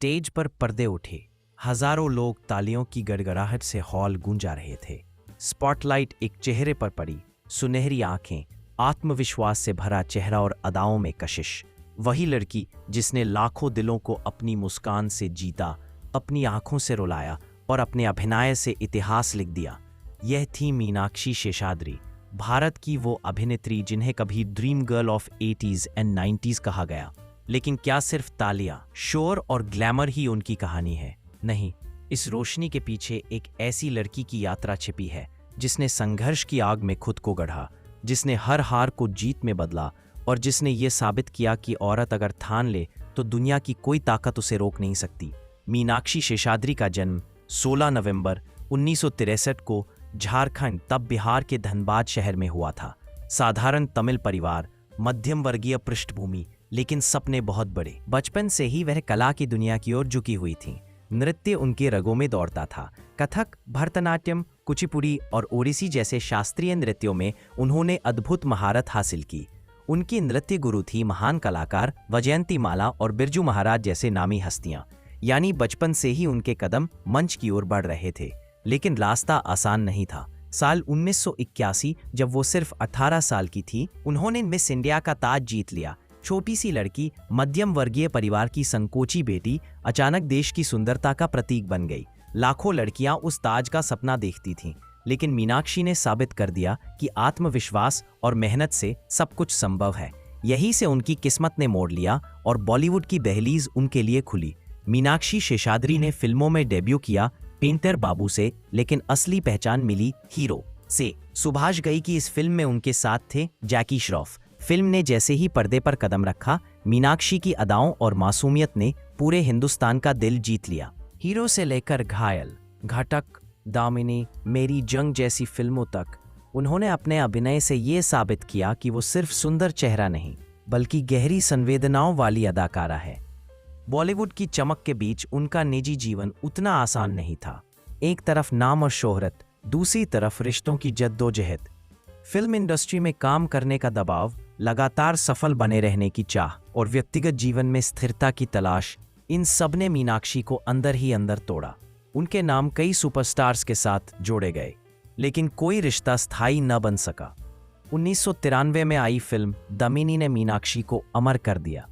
Stage पर पर्दे उठे। हजारों लोग तालियों की गड़गड़ाहट से हॉल गूंजा रहे थे। स्पॉटलाइट एक चेहरे पर पड़ी, सुनहरी आंखें, आत्मविश्वास से भरा चेहरा और अदाओं में कशिश। वही लड़की जिसने लाखों दिलों को अपनी मुस्कान से जीता, अपनी आंखों से रुलाया और अपने अभिनय से इतिहास लिख दिया। यह थी मीनाक्षी शेषाद्री, भारत की वो अभिनेत्री जिन्हें कभी dream girl of 80s and 90s कहा गया। लेकिन क्या सिर्फ तालियां, शोर और ग्लैमर ही उनकी कहानी है? नहीं, इस रोशनी के पीछे एक ऐसी लड़की की यात्रा छिपी है जिसने संघर्ष की आग में खुद को गढ़ा, जिसने हर हार को जीत में बदला और जिसने ये साबित किया कि औरत अगर ठान ले तो दुनिया की कोई ताकत उसे रोक नहीं सकती। मीनाक्षी शेषाद्री का जन्म 16 नवंबर 1963 को झारखंड, तब बिहार के धनबाद शहर में हुआ था। साधारण तमिल परिवार, मध्यम वर्गीय पृष्ठभूमि, लेकिन सपने बहुत बड़े। बचपन से ही वह कला की दुनिया की ओर झुकी हुई थी। नृत्य उनके रगों में दौड़ता था। कथक, भरतनाट्यम, कुचिपुड़ी और ओडिसी जैसे शास्त्रीय नृत्यों में उन्होंने अद्भुत महारत हासिल की। उनकी नृत्य गुरु थी महान कलाकार वजयंतीमाला और बिरजू महाराज जैसे नामी हस्तियां। यानी बचपन से ही उनके कदम मंच की ओर बढ़ रहे थे। लेकिन रास्ता आसान नहीं था। साल 1981 जब वो सिर्फ 18 साल की थी, उन्होंने मिस इंडिया का ताज जीत लिया। छोटी सी लड़की, मध्यम वर्गीय परिवार की संकोची बेटी, अचानक देश की सुंदरता का प्रतीक बन गई। लाखों लड़कियां उस ताज का सपना देखती थीं, लेकिन मीनाक्षी ने साबित कर दिया कि आत्मविश्वास और मेहनत से सब कुछ संभव है। यहीं से उनकी किस्मत ने मोड़ लिया और बॉलीवुड की दहलीज उनके लिए खुली। मीनाक्षी शेषाद्री ने फिल्मों में डेब्यू किया, पेंटर बाबू से, लेकिन असली पहचान मिली हीरो से। सुभाष घई की इस फिल्म में उनके साथ थे जैकी श्रॉफ। फिल्म ने जैसे ही पर्दे पर कदम रखा, मीनाक्षी की अदाओं और मासूमियत ने पूरे हिंदुस्तान का दिल जीत लिया। हीरो से लेकर घायल, घटक, दामिनी, मेरी जंग जैसी फिल्मों तक उन्होंने अपने अभिनय से ये साबित किया कि वो सिर्फ सुंदर चेहरा नहीं, बल्कि गहरी संवेदनाओं वाली अदाकारा है। बॉलीवुड की चमक के बीच उनका निजी जीवन उतना आसान नहीं था। एक तरफ नाम और शोहरत, दूसरी तरफ रिश्तों की जद्दोजहद, फिल्म इंडस्ट्री में काम करने का दबाव, लगातार सफल बने रहने की चाह और व्यक्तिगत जीवन में स्थिरता की तलाश, इन सब ने मीनाक्षी को अंदर ही अंदर तोड़ा। उनके नाम कई सुपरस्टार्स के साथ जोड़े गए, लेकिन कोई रिश्ता स्थायी न बन सका। 1993 में आई फिल्म दमिनी ने मीनाक्षी को अमर कर दिया।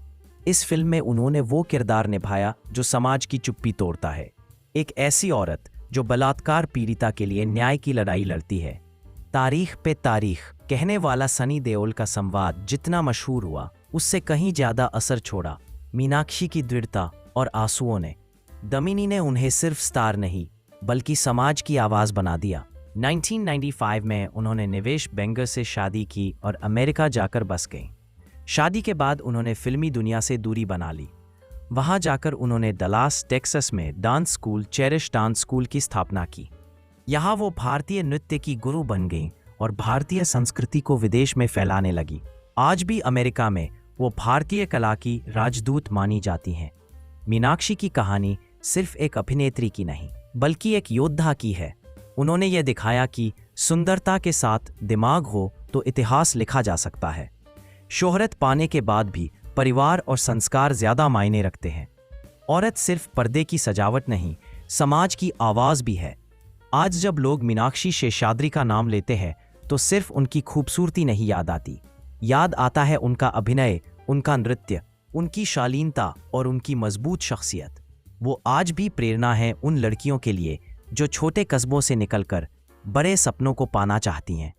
इस फिल्म में उन्होंने वो किरदार निभाया जो समाज की चुप्पी तोड़ता है। एक ऐसी औरत जो बलात्कार पीड़िता के लिए न्याय की लड़ाई लड़ती है। तारीख पे तारीख कहने वाला सनी देओल का संवाद जितना मशहूर हुआ, उससे कहीं ज्यादा असर छोड़ा मीनाक्षी की दृढ़ता और आंसुओं ने। दमिनी ने उन्हें सिर्फ स्टार नहीं, बल्कि समाज की आवाज बना दिया। 1995 में उन्होंने निवेश बेंगर से शादी की और अमेरिका जाकर बस गईं। शादी के बाद उन्होंने फिल्मी दुनिया से दूरी बना ली। वहां जाकर उन्होंने डलास, टेक्सास में dance school cherish dance school की स्थापना की। यहाँ वो भारतीय नृत्य की गुरु बन गईं और भारतीय संस्कृति को विदेश में फैलाने लगी। आज भी अमेरिका में वो भारतीय कला की राजदूत मानी जाती हैं। मीनाक्षी की कहानी सिर्फ एक अभिनेत्री की नहीं, बल्कि एक योद्धा की है। उन्होंने ये दिखाया कि सुंदरता के साथ दिमाग हो तो इतिहास लिखा जा सकता है। शोहरत पाने के बाद भी परिवार और संस्कार ज्यादा मायने रखते हैं। औरत सिर्फ पर्दे की सजावट नहीं, समाज की आवाज भी है। आज जब लोग मीनाक्षी शेषाद्री का नाम लेते हैं तो सिर्फ उनकी खूबसूरती नहीं याद आती, याद आता है उनका अभिनय, उनका नृत्य, उनकी शालीनता और उनकी मजबूत शख्सियत। वो आज भी प्रेरणा है उन लड़कियों के लिए जो छोटे कस्बों से निकलकर बड़े सपनों को पाना चाहती हैं।